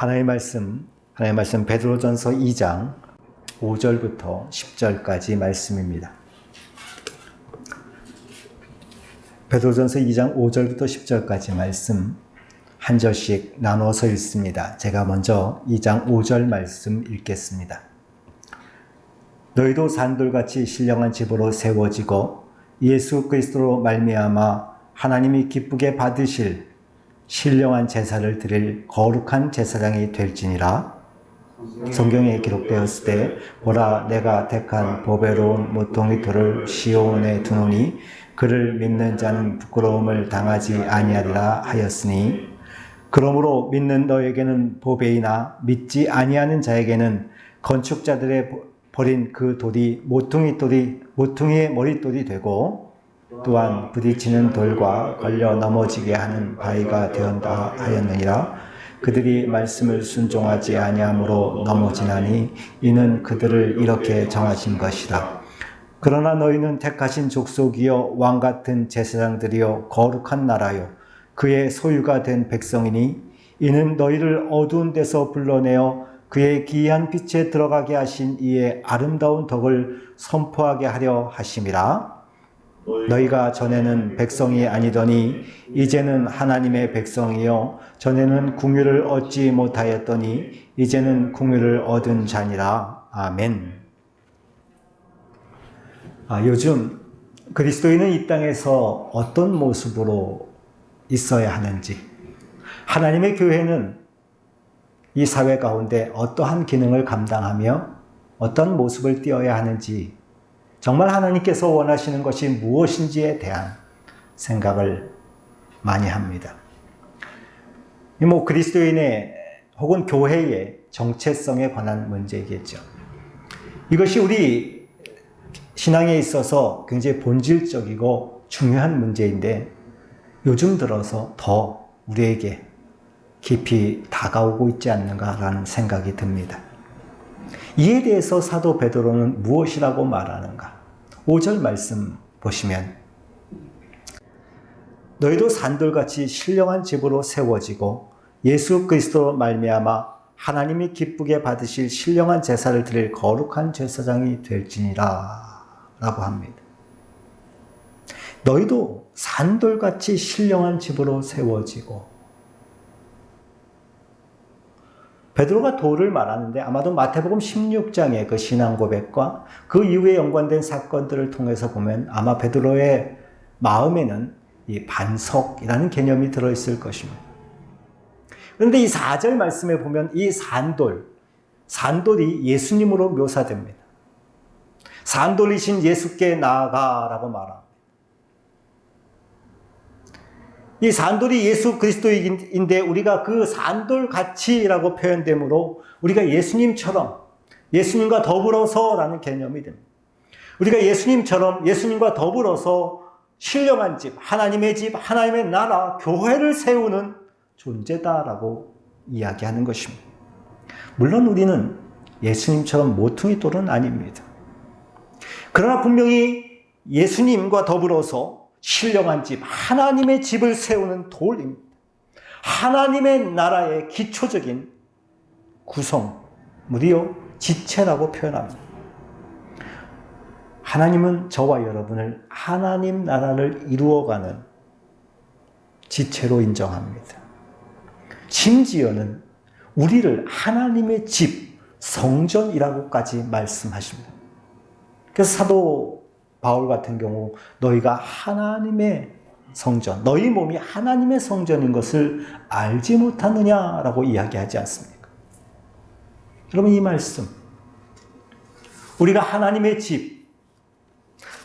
하나님의 말씀 베드로전서 2장 5절부터 10절까지 말씀입니다. 베드로전서 2장 5절부터 10절까지 말씀 한 절씩 나눠서 읽습니다. 제가 먼저 2장 5절 말씀 읽겠습니다. 너희도 산돌같이 신령한 집으로 세워지고 예수 그리스도로 말미암아 하나님이 기쁘게 받으실 신령한 제사를 드릴 거룩한 제사장이 될지니라. 성경에 기록되었을 때 보라 내가 택한 보배로운 모퉁이 돌을 시온에 두노니 그를 믿는 자는 부끄러움을 당하지 아니하리라 하였으니 그러므로 믿는 너에게는 보배이나 믿지 아니하는 자에게는 건축자들의 버린 그 돌이 모퉁이의 머릿돌이 되고 또한 부딪히는 돌과 걸려 넘어지게 하는 바위가 되었다 하였느니라. 그들이 말씀을 순종하지 아니함으로 넘어지나니 이는 그들을 이렇게 정하신 것이라. 그러나 너희는 택하신 족속이요 왕 같은 제사장들이요 거룩한 나라요 그의 소유가 된 백성이니 이는 너희를 어두운 데서 불러내어 그의 기이한 빛에 들어가게 하신 이의 아름다운 덕을 선포하게 하려 하심이라. 너희가 전에는 백성이 아니더니 이제는 하나님의 백성이요 전에는 궁유를 얻지 못하였더니 이제는 궁유를 얻은 자니라. 아멘. 요즘 그리스도인은 이 땅에서 어떤 모습으로 있어야 하는지, 하나님의 교회는 이 사회 가운데 어떠한 기능을 감당하며 어떤 모습을 띄어야 하는지, 정말 하나님께서 원하시는 것이 무엇인지에 대한 생각을 많이 합니다. 그리스도인의 혹은 교회의 정체성에 관한 문제이겠죠. 이것이 우리 신앙에 있어서 굉장히 본질적이고 중요한 문제인데 요즘 들어서 더 우리에게 깊이 다가오고 있지 않는가라는 생각이 듭니다. 이에 대해서 사도 베드로는 무엇이라고 말하는가? 5절 말씀 보시면 너희도 산돌같이 신령한 집으로 세워지고 예수 그리스도로 말미암아 하나님이 기쁘게 받으실 신령한 제사를 드릴 거룩한 제사장이 될지니라 라고 합니다. 너희도 산돌같이 신령한 집으로 세워지고, 베드로가 돌을 말하는데 아마도 마태복음 16장의 그 신앙 고백과 그 이후에 연관된 사건들을 통해서 보면 아마 베드로의 마음에는 이 반석이라는 개념이 들어있을 것입니다. 그런데 이 4절 말씀에 보면 이 산돌이 예수님으로 묘사됩니다. 산돌이신 예수께 나아가라고 말합니다. 이 산돌이 예수 그리스도인데 우리가 그 산돌같이라고 표현되므로 우리가 예수님과 더불어서라는 개념이 됩니다. 우리가 예수님과 더불어서 신령한 집, 하나님의 나라, 교회를 세우는 존재다라고 이야기하는 것입니다. 물론 우리는 예수님처럼 모퉁이 돌은 아닙니다. 그러나 분명히 예수님과 더불어서 신령한 집, 하나님의 집을 세우는 돌입니다. 하나님의 나라의 기초적인 구성물이요, 지체라고 표현합니다. 하나님은 저와 여러분을 하나님 나라를 이루어가는 지체로 인정합니다. 심지어는 우리를 하나님의 집, 성전이라고까지 말씀하십니다. 그래서 사도 바울 같은 경우 너희가 하나님의 성전, 너희 몸이 하나님의 성전인 것을 알지 못하느냐라고 이야기하지 않습니까? 여러분, 이 말씀, 우리가 하나님의 집,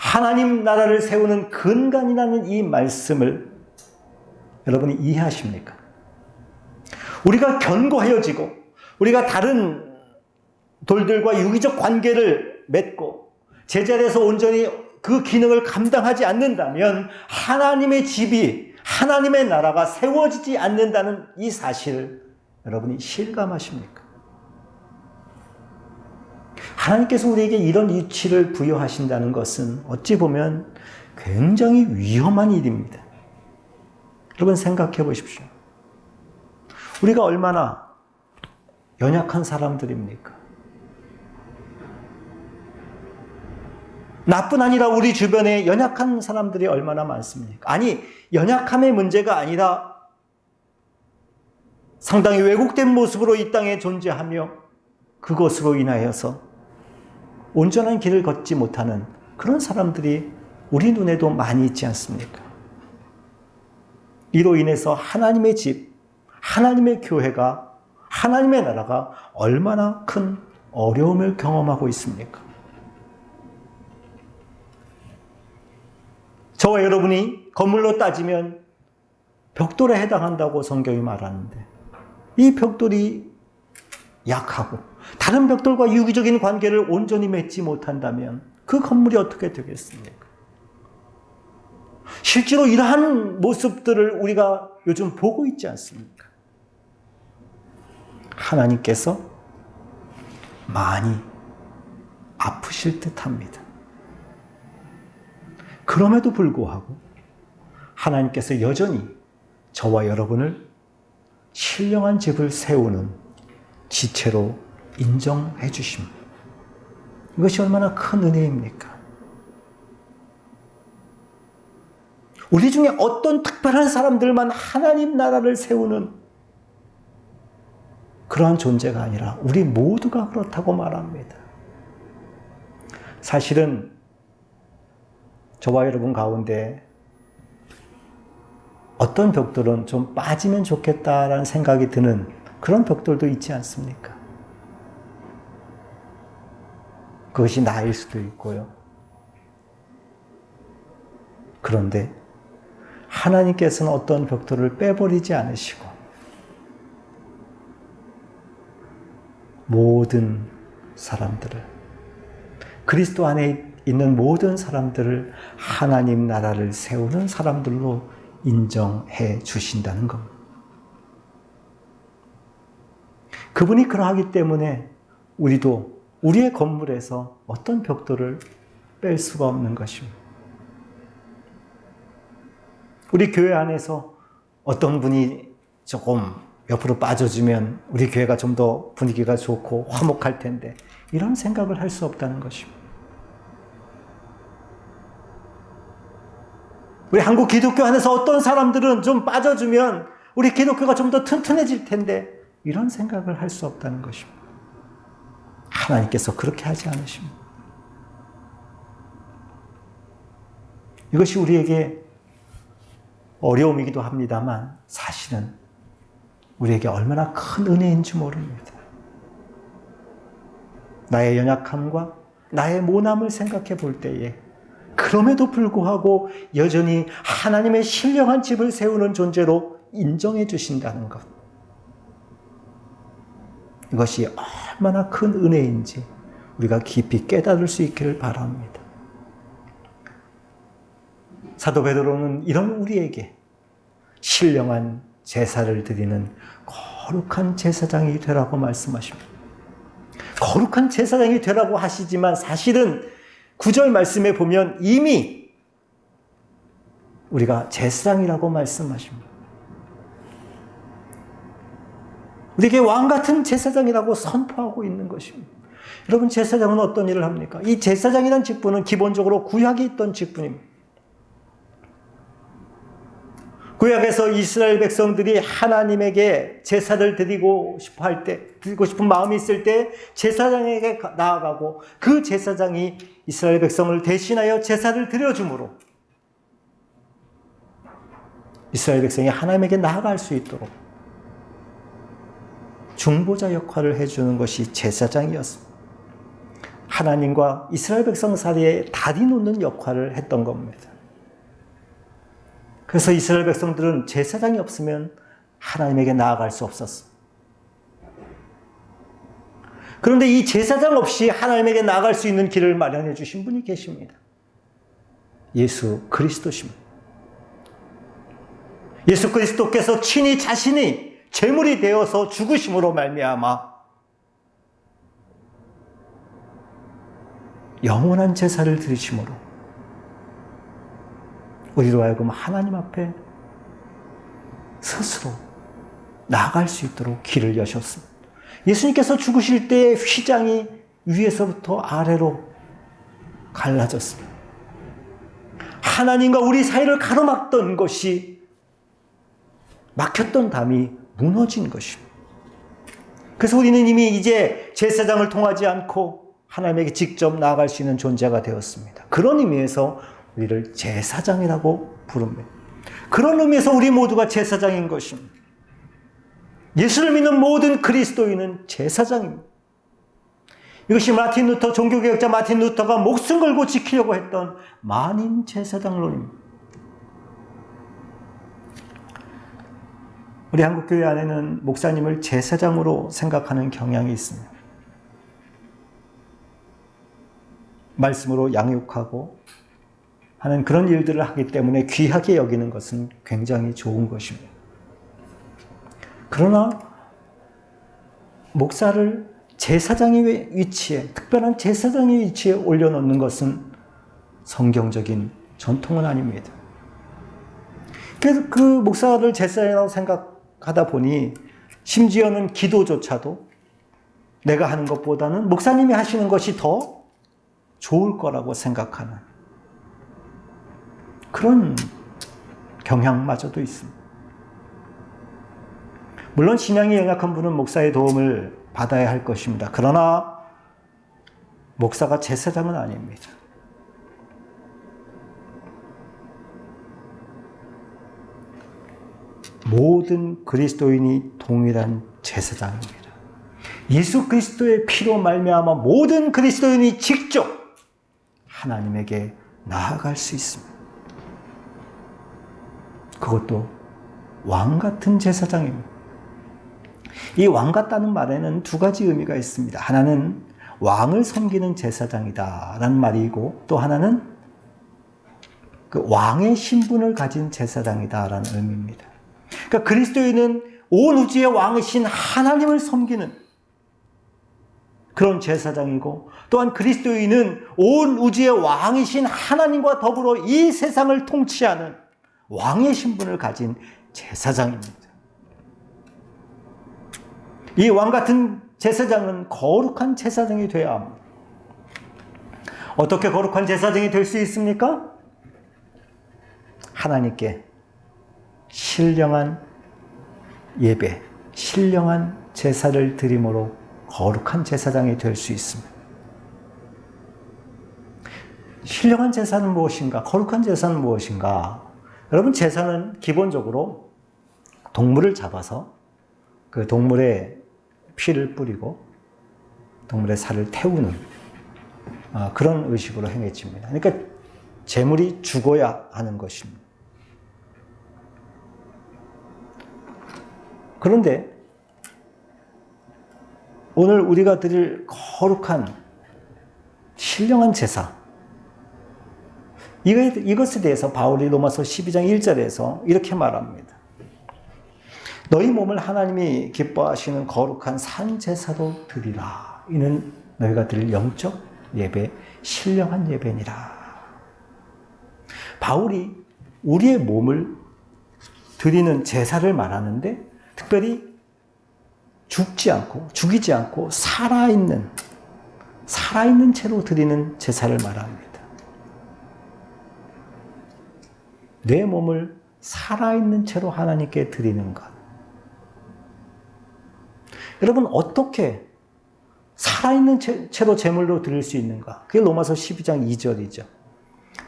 하나님 나라를 세우는 근간이라는 이 말씀을 여러분이 이해하십니까? 우리가 견고해지고 우리가 다른 돌들과 유기적 관계를 맺고 제자리에서 온전히 그 기능을 감당하지 않는다면 하나님의 집이, 하나님의 나라가 세워지지 않는다는 이 사실을 여러분이 실감하십니까? 하나님께서 우리에게 이런 이치를 부여하신다는 것은 어찌 보면 굉장히 위험한 일입니다. 여러분 생각해 보십시오. 우리가 얼마나 연약한 사람들입니까? 나뿐 아니라 우리 주변에 연약한 사람들이 얼마나 많습니까? 아니, 연약함의 문제가 아니라 상당히 왜곡된 모습으로 이 땅에 존재하며 그것으로 인하여서 온전한 길을 걷지 못하는 그런 사람들이 우리 눈에도 많이 있지 않습니까? 이로 인해서 하나님의 집, 하나님의 교회가, 하나님의 나라가 얼마나 큰 어려움을 경험하고 있습니까? 저와 여러분이 건물로 따지면 벽돌에 해당한다고 성경이 말하는데 이 벽돌이 약하고 다른 벽돌과 유기적인 관계를 온전히 맺지 못한다면 그 건물이 어떻게 되겠습니까? 실제로 이러한 모습들을 우리가 요즘 보고 있지 않습니까? 하나님께서 많이 아프실 듯합니다. 그럼에도 불구하고 하나님께서 여전히 저와 여러분을 신령한 집을 세우는 지체로 인정해 주십니다. 이것이 얼마나 큰 은혜입니까? 우리 중에 어떤 특별한 사람들만 하나님 나라를 세우는 그러한 존재가 아니라 우리 모두가 그렇다고 말합니다. 사실은 저와 여러분 가운데 어떤 벽돌은 좀 빠지면 좋겠다라는 생각이 드는 그런 벽돌도 있지 않습니까? 그것이 나일 수도 있고요. 그런데 하나님께서는 어떤 벽돌을 빼버리지 않으시고 모든 사람들을, 그리스도 안에 있는 모든 사람들을 하나님 나라를 세우는 사람들로 인정해 주신다는 겁니다. 그분이 그러하기 때문에 우리도 우리의 건물에서 어떤 벽돌을 뺄 수가 없는 것입니다. 우리 교회 안에서 어떤 분이 조금 옆으로 빠져주면 우리 교회가 좀 더 분위기가 좋고 화목할 텐데 이런 생각을 할 수 없다는 것입니다. 우리 한국 기독교 안에서 어떤 사람들은 좀 빠져주면 우리 기독교가 좀 더 튼튼해질 텐데 이런 생각을 할 수 없다는 것입니다. 하나님께서 그렇게 하지 않으십니다. 이것이 우리에게 어려움이기도 합니다만 사실은 우리에게 얼마나 큰 은혜인지 모릅니다. 나의 연약함과 나의 모남을 생각해 볼 때에 그럼에도 불구하고 여전히 하나님의 신령한 집을 세우는 존재로 인정해 주신다는 것. 이것이 얼마나 큰 은혜인지 우리가 깊이 깨달을 수 있기를 바랍니다. 사도 베드로는 이런 우리에게 신령한 제사를 드리는 거룩한 제사장이 되라고 말씀하십니다. 거룩한 제사장이 되라고 하시지만 사실은 9절 말씀에 보면 이미 우리가 제사장이라고 말씀하십니다. 우리에게 왕같은 제사장이라고 선포하고 있는 것입니다. 여러분, 제사장은 어떤 일을 합니까? 이 제사장이라는 직분은 기본적으로 구약에 있던 직분입니다. 구약에서 이스라엘 백성들이 하나님에게 제사를 드리고 싶어 할 때, 드리고 싶은 마음이 있을 때 제사장에게 나아가고 그 제사장이 이스라엘 백성을 대신하여 제사를 드려주므로 이스라엘 백성이 하나님에게 나아갈 수 있도록 중보자 역할을 해주는 것이 제사장이었습니다. 하나님과 이스라엘 백성 사이에 다리 놓는 역할을 했던 겁니다. 그래서 이스라엘 백성들은 제사장이 없으면 하나님에게 나아갈 수 없었습니다. 그런데 이 제사장 없이 하나님에게 나아갈 수 있는 길을 마련해 주신 분이 계십니다. 예수 그리스도십니다. 예수 그리스도께서 친히 자신이 제물이 되어서 죽으심으로 말미암아 영원한 제사를 드리심으로 우리로 하여금 하나님 앞에 스스로 나아갈 수 있도록 길을 여셨습니다. 예수님께서 죽으실 때 휘장이 위에서부터 아래로 갈라졌습니다. 하나님과 우리 사이를 가로막던 것이, 막혔던 담이 무너진 것입니다. 그래서 우리는 이미 이제 제사장을 통하지 않고 하나님에게 직접 나아갈 수 있는 존재가 되었습니다. 그런 의미에서 우리를 제사장이라고 부릅니다. 그런 의미에서 우리 모두가 제사장인 것입니다. 예수를 믿는 모든 그리스도인은 제사장입니다. 이것이 종교개혁자 마틴 루터가 목숨 걸고 지키려고 했던 만인 제사장론입니다. 우리 한국교회 안에는 목사님을 제사장으로 생각하는 경향이 있습니다. 말씀으로 양육하고 하는 그런 일들을 하기 때문에 귀하게 여기는 것은 굉장히 좋은 것입니다. 그러나 목사를 제사장의 위치에, 특별한 제사장의 위치에 올려놓는 것은 성경적인 전통은 아닙니다. 그래서 그 목사를 제사장이라고 생각하다 보니 심지어는 기도조차도 내가 하는 것보다는 목사님이 하시는 것이 더 좋을 거라고 생각하는 그런 경향마저도 있습니다. 물론 신앙이 연약한 분은 목사의 도움을 받아야 할 것입니다. 그러나 목사가 제사장은 아닙니다. 모든 그리스도인이 동일한 제사장입니다. 예수 그리스도의 피로 말미암아 모든 그리스도인이 직접 하나님에게 나아갈 수 있습니다. 그것도 왕 같은 제사장입니다. 이 왕 같다는 말에는 두 가지 의미가 있습니다. 하나는 왕을 섬기는 제사장이다라는 말이고, 또 하나는 그 왕의 신분을 가진 제사장이다라는 의미입니다. 그러니까 그리스도인은 온 우주의 왕이신 하나님을 섬기는 그런 제사장이고, 또한 그리스도인은 온 우주의 왕이신 하나님과 더불어 이 세상을 통치하는 왕의 신분을 가진 제사장입니다. 이 왕 같은 제사장은 거룩한 제사장이 되어야 합니다. 어떻게 거룩한 제사장이 될 수 있습니까? 하나님께 신령한 예배, 신령한 제사를 드림으로 거룩한 제사장이 될 수 있습니다. 신령한 제사는 무엇인가? 거룩한 제사는 무엇인가? 여러분, 제사는 기본적으로 동물을 잡아서 그 동물의 피를 뿌리고 동물의 살을 태우는 그런 의식으로 행해집니다. 그러니까 제물이 죽어야 하는 것입니다. 그런데 오늘 우리가 드릴 거룩한 신령한 제사, 이것에 대해서 바울이 로마서 12장 1절에서 이렇게 말합니다. 너희 몸을 하나님이 기뻐하시는 거룩한 산 제사로 드리라. 이는 너희가 드릴 영적 예배, 신령한 예배니라. 바울이 우리의 몸을 드리는 제사를 말하는데, 특별히 죽이지 않고 살아있는 채로 드리는 제사를 말합니다. 내 몸을 살아있는 채로 하나님께 드리는 것. 여러분, 어떻게 살아있는 채로 제물로 드릴 수 있는가? 그게 로마서 12장 2절이죠.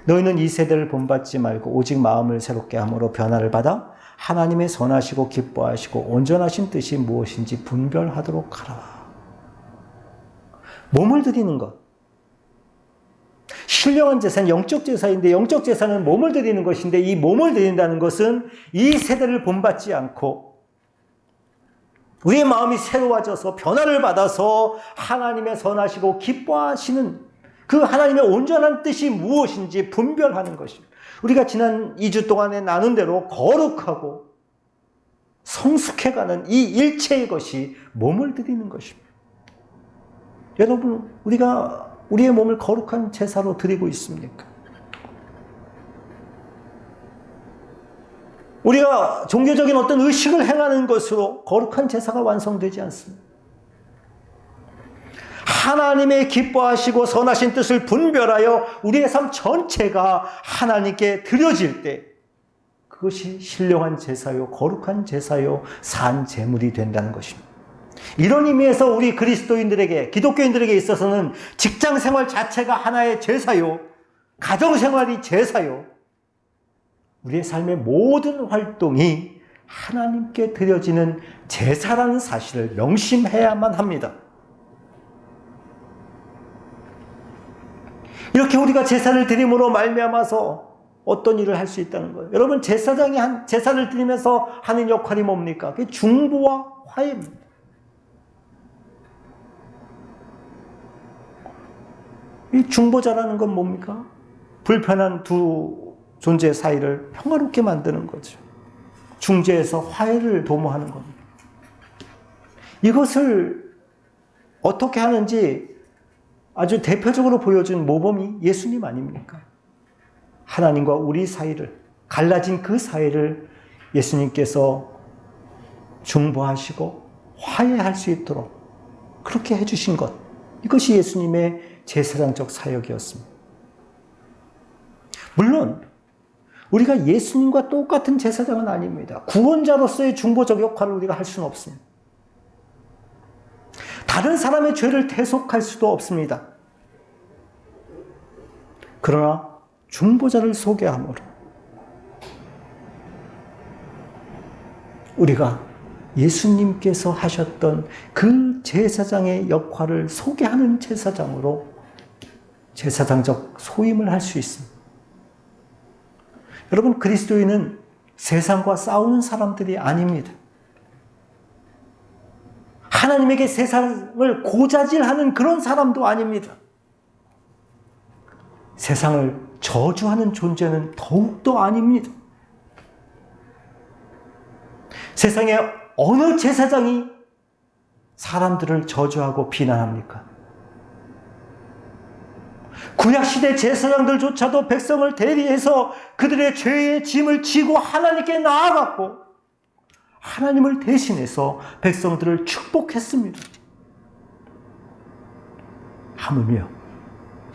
너희는 이 세대를 본받지 말고 오직 마음을 새롭게 함으로 변화를 받아 하나님의 선하시고 기뻐하시고 온전하신 뜻이 무엇인지 분별하도록 하라. 몸을 드리는 것. 신령한 제사는 영적 제사인데, 영적 제사는 몸을 드리는 것인데, 이 몸을 드린다는 것은 이 세대를 본받지 않고 우리의 마음이 새로워져서 변화를 받아서 하나님의 선하시고 기뻐하시는 그 하나님의 온전한 뜻이 무엇인지 분별하는 것입니다. 우리가 지난 2주 동안에 나눈 대로 거룩하고 성숙해가는 이 일체의 것이 몸을 드리는 것입니다. 여러분, 우리가 우리의 몸을 거룩한 제사로 드리고 있습니까? 우리가 종교적인 어떤 의식을 행하는 것으로 거룩한 제사가 완성되지 않습니다. 하나님의 기뻐하시고 선하신 뜻을 분별하여 우리의 삶 전체가 하나님께 드려질 때 그것이 신령한 제사요, 거룩한 제사요, 산 제물이 된다는 것입니다. 이런 의미에서 우리 그리스도인들에게, 기독교인들에게 있어서는 직장 생활 자체가 하나의 제사요, 가정 생활이 제사요, 우리의 삶의 모든 활동이 하나님께 드려지는 제사라는 사실을 명심해야만 합니다. 이렇게 우리가 제사를 드림으로 말미암아서 어떤 일을 할 수 있다는 거예요. 여러분, 제사장이 제사를 드리면서 하는 역할이 뭡니까? 그게 중보와 화해입니다. 이 중보자라는 건 뭡니까? 불편한 두 존재 사이를 평화롭게 만드는 거죠. 중재해서 화해를 도모하는 겁니다. 이것을 어떻게 하는지 아주 대표적으로 보여준 모범이 예수님 아닙니까? 하나님과 우리 사이를, 갈라진 그 사이를 예수님께서 중보하시고 화해할 수 있도록 그렇게 해주신 것, 이것이 예수님의 제사장적 사역이었습니다. 물론 우리가 예수님과 똑같은 제사장은 아닙니다. 구원자로서의 중보적 역할을 우리가 할 수는 없습니다. 다른 사람의 죄를 대속할 수도 없습니다. 그러나 중보자를 소개함으로 우리가 예수님께서 하셨던 그 제사장의 역할을 소개하는 제사장으로 제사장적 소임을 할 수 있습니다. 여러분, 그리스도인은 세상과 싸우는 사람들이 아닙니다. 하나님에게 세상을 고자질하는 그런 사람도 아닙니다. 세상을 저주하는 존재는 더욱더 아닙니다. 세상에 어느 제사장이 사람들을 저주하고 비난합니까? 구약시대 제사장들조차도 백성을 대리해서 그들의 죄의 짐을 지고 하나님께 나아갔고 하나님을 대신해서 백성들을 축복했습니다. 하물며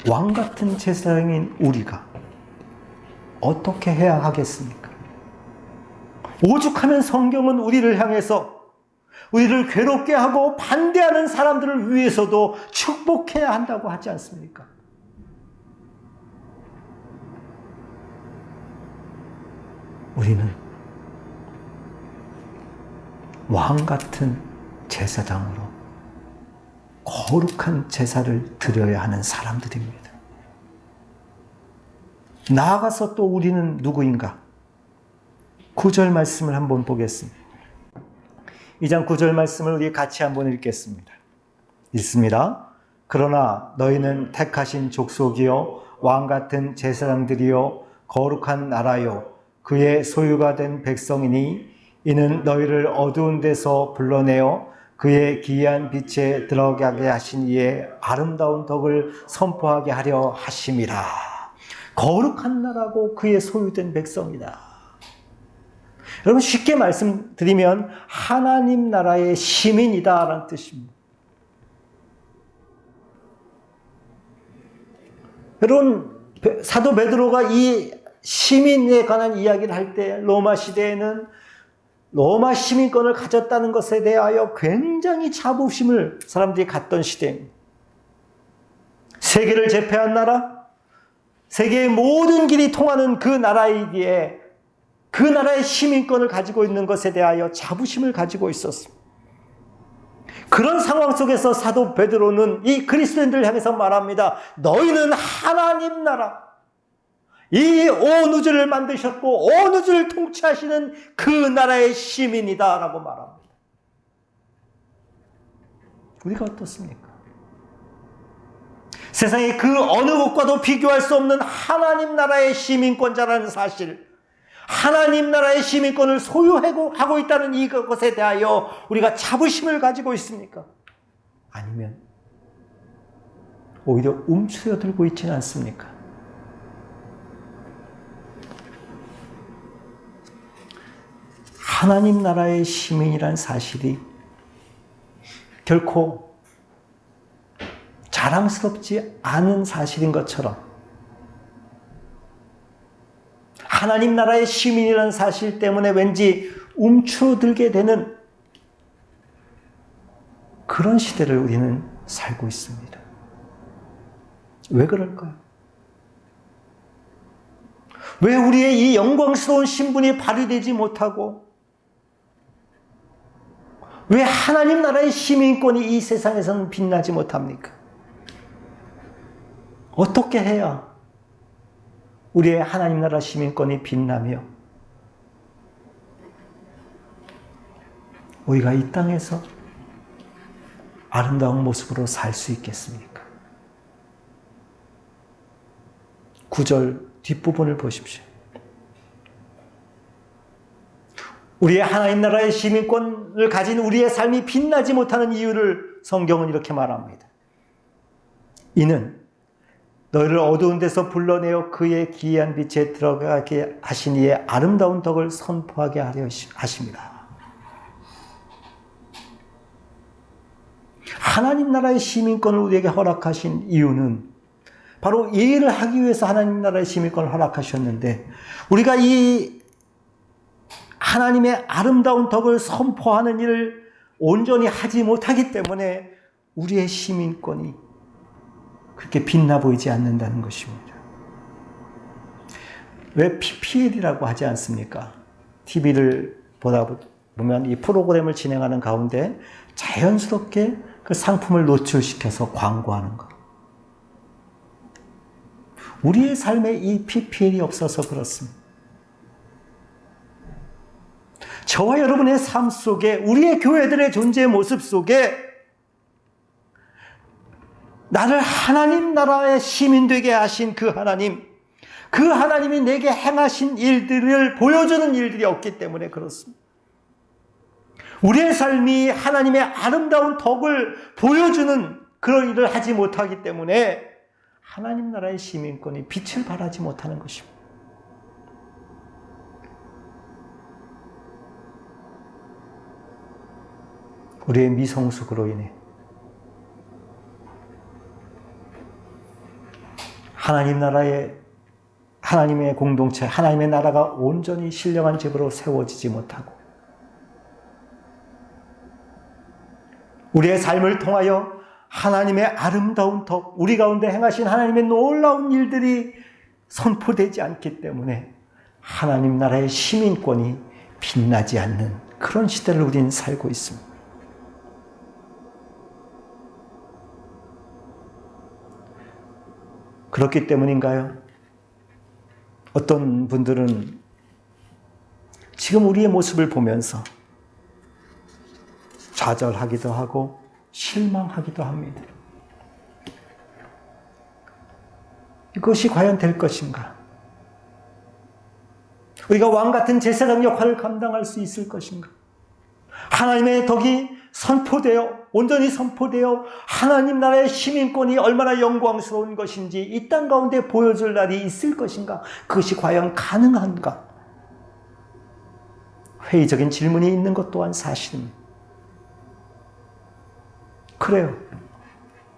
왕같은 제사장인 우리가 어떻게 해야 하겠습니까? 오죽하면 성경은 우리를 향해서 우리를 괴롭게 하고 반대하는 사람들을 위해서도 축복해야 한다고 하지 않습니까? 우리는 왕같은 제사장으로 거룩한 제사를 드려야 하는 사람들입니다. 나아가서 또 우리는 누구인가? 9절 말씀을 한번 보겠습니다. 2장 9절 말씀을 우리 같이 한번 읽겠습니다. 읽습니다. 그러나 너희는 택하신 족속이요 왕같은 제사장들이요 거룩한 나라요 그의 소유가 된 백성이니 이는 너희를 어두운 데서 불러내어 그의 기이한 빛에 들어가게 하신 이의 아름다운 덕을 선포하게 하려 하심이라. 거룩한 나라고 그의 소유된 백성이다. 여러분, 쉽게 말씀드리면 하나님 나라의 시민이다라는 뜻입니다. 여러분, 사도 베드로가 이 시민에 관한 이야기를 할 때 로마 시대에는 로마 시민권을 가졌다는 것에 대하여 굉장히 자부심을 사람들이 갖던 시대입니다. 세계를 제패한 나라, 세계의 모든 길이 통하는 그 나라이기에 그 나라의 시민권을 가지고 있는 것에 대하여 자부심을 가지고 있었습니다. 그런 상황 속에서 사도 베드로는 이 그리스도인들을 향해서 말합니다. 너희는 하나님 나라, 이 온 우주를 만드셨고 온 우주를 통치하시는 그 나라의 시민이다 라고 말합니다. 우리가 어떻습니까? 세상의 그 어느 곳과도 비교할 수 없는 하나님 나라의 시민권자라는 사실, 하나님 나라의 시민권을 소유하고 있다는 이것에 대하여 우리가 자부심을 가지고 있습니까? 아니면 오히려 움츠러들고 있지는 않습니까? 하나님 나라의 시민이란 사실이 결코 자랑스럽지 않은 사실인 것처럼 하나님 나라의 시민이라는 사실 때문에 왠지 움츠러들게 되는 그런 시대를 우리는 살고 있습니다. 왜 그럴까요? 왜 우리의 이 영광스러운 신분이 발휘되지 못하고 왜 하나님 나라의 시민권이 이 세상에서는 빛나지 못합니까? 어떻게 해야 우리의 하나님 나라 시민권이 빛나며 우리가 이 땅에서 아름다운 모습으로 살 수 있겠습니까? 9절 뒷부분을 보십시오. 우리의 하나님 나라의 시민권을 가진 우리의 삶이 빛나지 못하는 이유를 성경은 이렇게 말합니다. 이는 너희를 어두운 데서 불러내어 그의 기이한 빛에 들어가게 하신 이의 아름다운 덕을 선포하게 하려 하심이라. 하나님 나라의 시민권을 우리에게 허락하신 이유는 바로 이 일을 하기 위해서 하나님 나라의 시민권을 허락하셨는데 우리가 이 하나님의 아름다운 덕을 선포하는 일을 온전히 하지 못하기 때문에 우리의 시민권이 그렇게 빛나 보이지 않는다는 것입니다. 왜 PPL이라고 하지 않습니까? TV를 보다 보면 이 프로그램을 진행하는 가운데 자연스럽게 그 상품을 노출시켜서 광고하는 것. 우리의 삶에 이 PPL이 없어서 그렇습니다. 저와 여러분의 삶 속에 우리의 교회들의 존재의 모습 속에 나를 하나님 나라의 시민 되게 하신 그 하나님이 내게 행하신 일들을 보여주는 일들이 없기 때문에 그렇습니다. 우리의 삶이 하나님의 아름다운 덕을 보여주는 그런 일을 하지 못하기 때문에 하나님 나라의 시민권이 빛을 발하지 못하는 것입니다. 우리의 미성숙으로 인해 하나님의 공동체, 하나님의 나라가 온전히 신령한 집으로 세워지지 못하고 우리의 삶을 통하여 하나님의 아름다운 덕, 우리 가운데 행하신 하나님의 놀라운 일들이 선포되지 않기 때문에 하나님 나라의 시민권이 빛나지 않는 그런 시대를 우리는 살고 있습니다. 그렇기 때문인가요? 어떤 분들은 지금 우리의 모습을 보면서 좌절하기도 하고 실망하기도 합니다. 이것이 과연 될 것인가? 우리가 왕 같은 제사장 역할을 감당할 수 있을 것인가? 하나님의 덕이 온전히 선포되어 하나님 나라의 시민권이 얼마나 영광스러운 것인지 이 땅 가운데 보여줄 날이 있을 것인가? 그것이 과연 가능한가? 회의적인 질문이 있는 것 또한 사실입니다. 그래요.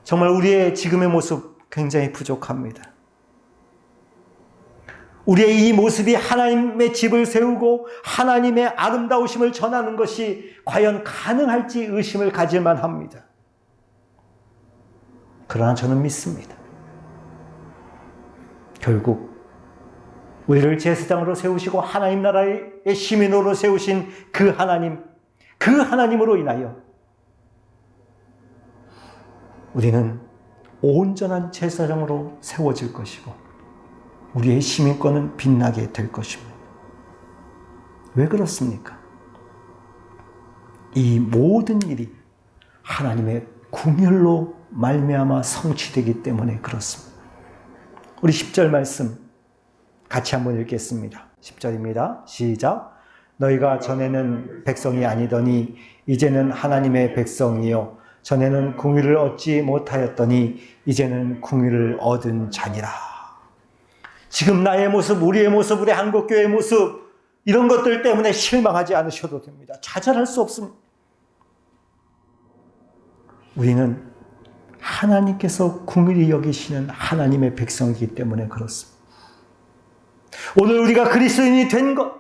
정말 우리의 지금의 모습 굉장히 부족합니다. 우리의 이 모습이 하나님의 집을 세우고 하나님의 아름다우심을 전하는 것이 과연 가능할지 의심을 가질만 합니다. 그러나 저는 믿습니다. 결국 우리를 제사장으로 세우시고 하나님 나라의 시민으로 세우신 그 하나님으로 인하여 우리는 온전한 제사장으로 세워질 것이고 우리의 시민권은 빛나게 될 것입니다. 왜 그렇습니까? 이 모든 일이 하나님의 궁율로 말미암아 성취되기 때문에 그렇습니다. 우리 10절 말씀 같이 한번 읽겠습니다. 10절입니다. 시작. 너희가 전에는 백성이 아니더니 이제는 하나님의 백성이요 전에는 궁유를 얻지 못하였더니 이제는 궁유를 얻은 자니라. 지금 나의 모습, 우리의 모습, 우리 한국교회의 모습 이런 것들 때문에 실망하지 않으셔도 됩니다. 좌절할 수 없습니다. 우리는 하나님께서 긍휼히 여기시는 하나님의 백성이기 때문에 그렇습니다. 오늘 우리가 그리스도인이 된 것,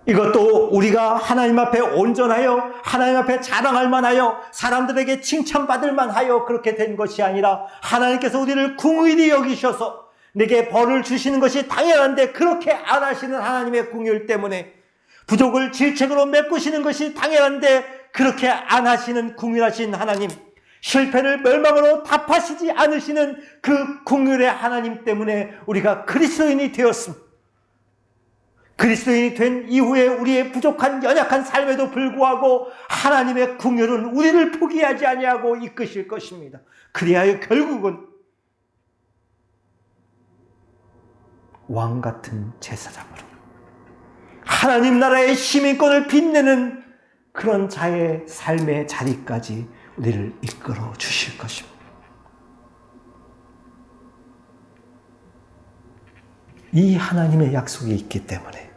이것도 우리가 하나님 앞에 온전하여 하나님 앞에 자랑할 만하여 사람들에게 칭찬받을 만하여 그렇게 된 것이 아니라 하나님께서 우리를 긍휼히 여기셔서 내게 벌을 주시는 것이 당연한데 그렇게 안 하시는 하나님의 긍휼 때문에, 부족을 질책으로 메꾸시는 것이 당연한데 그렇게 안 하시는 긍휼하신 하나님, 실패를 멸망으로 답하시지 않으시는 그 긍휼의 하나님 때문에 우리가 그리스도인이 되었습니다. 그리스도인이 된 이후에 우리의 부족한 연약한 삶에도 불구하고 하나님의 긍휼은 우리를 포기하지 아니하고 이끄실 것입니다. 그리하여 결국은 왕 같은 제사장으로 하나님 나라의 시민권을 빛내는 그런 자의 삶의 자리까지 우리를 이끌어 주실 것입니다. 이 하나님의 약속이 있기 때문에,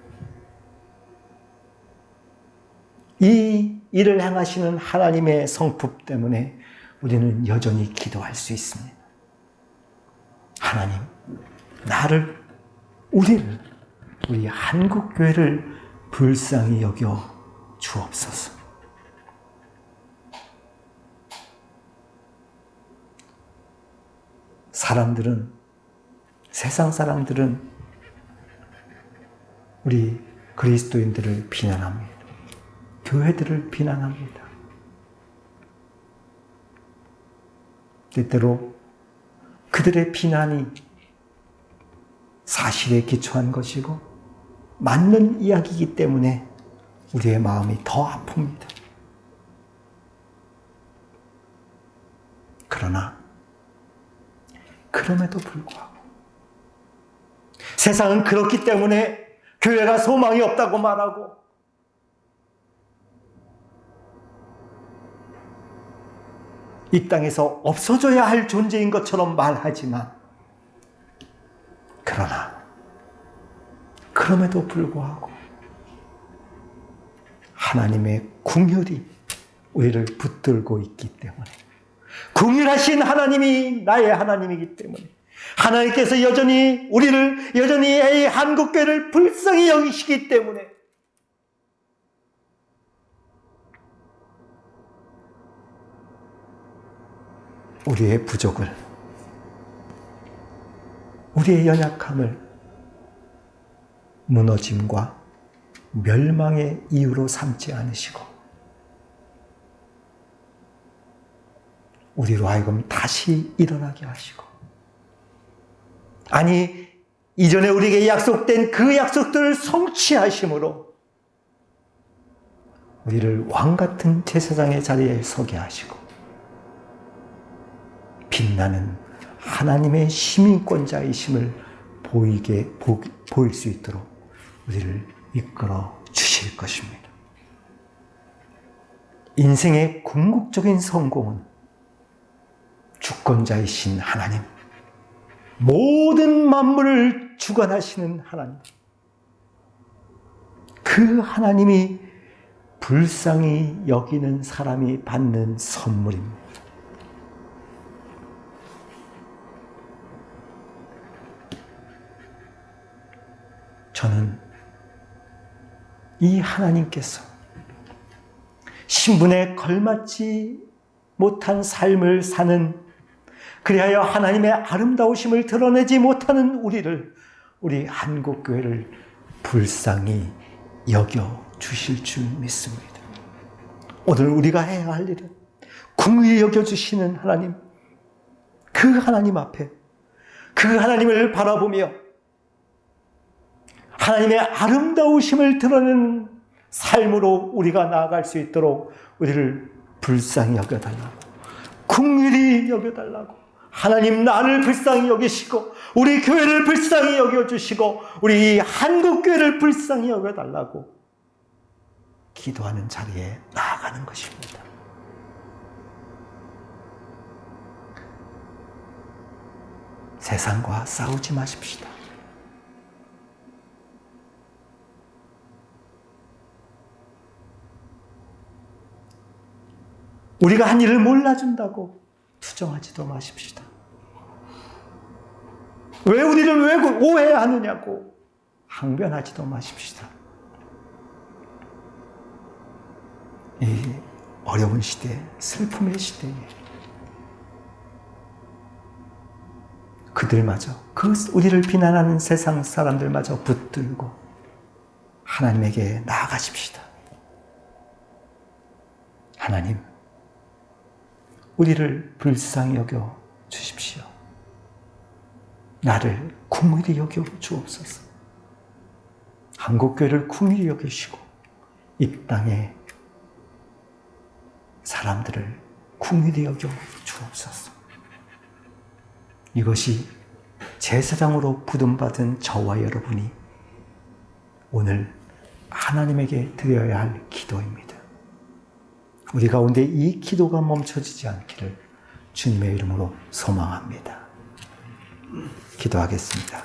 이 일을 행하시는 하나님의 성품 때문에 우리는 여전히 기도할 수 있습니다. 하나님, 나를, 우리를, 우리 한국교회를 불쌍히 여겨 주옵소서. 세상 사람들은 우리 그리스도인들을 비난합니다. 교회들을 비난합니다. 때때로 그들의 비난이 사실에 기초한 것이고 맞는 이야기이기 때문에 우리의 마음이 더 아픕니다. 그러나 그럼에도 불구하고 세상은 그렇기 때문에 교회가 소망이 없다고 말하고, 이 땅에서 없어져야 할 존재인 것처럼 말하지만, 그러나 그럼에도 불구하고 하나님의 긍휼이 우리를 붙들고 있기 때문에, 긍휼하신 하나님이 나의 하나님이기 때문에, 하나님께서 여전히 우리를, 여전히 이 한국교회를 불쌍히 여기시기 때문에 우리의 부족을, 우리의 연약함을 무너짐과 멸망의 이유로 삼지 않으시고 우리로 하여금 다시 일어나게 하시고, 아니 이전에 우리에게 약속된 그 약속들을 성취하심으로 우리를 왕같은 제사장의 자리에 서게 하시고 빛나는 하나님의 시민권자이심을 보일 수 있도록 우리를 이끌어 주실 것입니다. 인생의 궁극적인 성공은 주권자이신 하나님, 모든 만물을 주관하시는 하나님, 그 하나님이 불쌍히 여기는 사람이 받는 선물입니다. 저는 이 하나님께서 신분에 걸맞지 못한 삶을 사는, 그리하여 하나님의 아름다우심을 드러내지 못하는 우리 한국교회를 불쌍히 여겨 주실 줄 믿습니다. 오늘 우리가 해야 할 일은 긍휼히 여겨 주시는 하나님, 그 하나님 앞에, 그 하나님을 바라보며 하나님의 아름다우심을 드러내는 삶으로 우리가 나아갈 수 있도록 우리를 불쌍히 여겨달라고, 긍휼히 여겨달라고, 하나님 나를 불쌍히 여기시고 우리 교회를 불쌍히 여겨주시고 우리 한국교회를 불쌍히 여겨달라고 기도하는 자리에 나아가는 것입니다. 세상과 싸우지 마십시다. 우리가 한 일을 몰라준다고 투정하지도 마십시다. 왜 우리를 왜 오해하느냐고 항변하지도 마십시다. 이 어려운 시대, 슬픔의 시대에 그들마저, 우리를 비난하는 세상 사람들마저 붙들고 하나님에게 나아가십시다. 하나님, 우리를 불쌍히 여겨 주십시오. 나를 긍휼히 여겨 주옵소서. 한국교회를 긍휼히 여기시고 이 땅에 사람들을 긍휼히 여겨 주옵소서. 이것이 제사장으로 부름받은 저와 여러분이 오늘 하나님에게 드려야 할 기도입니다. 우리 가운데 이 기도가 멈춰지지 않기를 주님의 이름으로 소망합니다. 기도하겠습니다.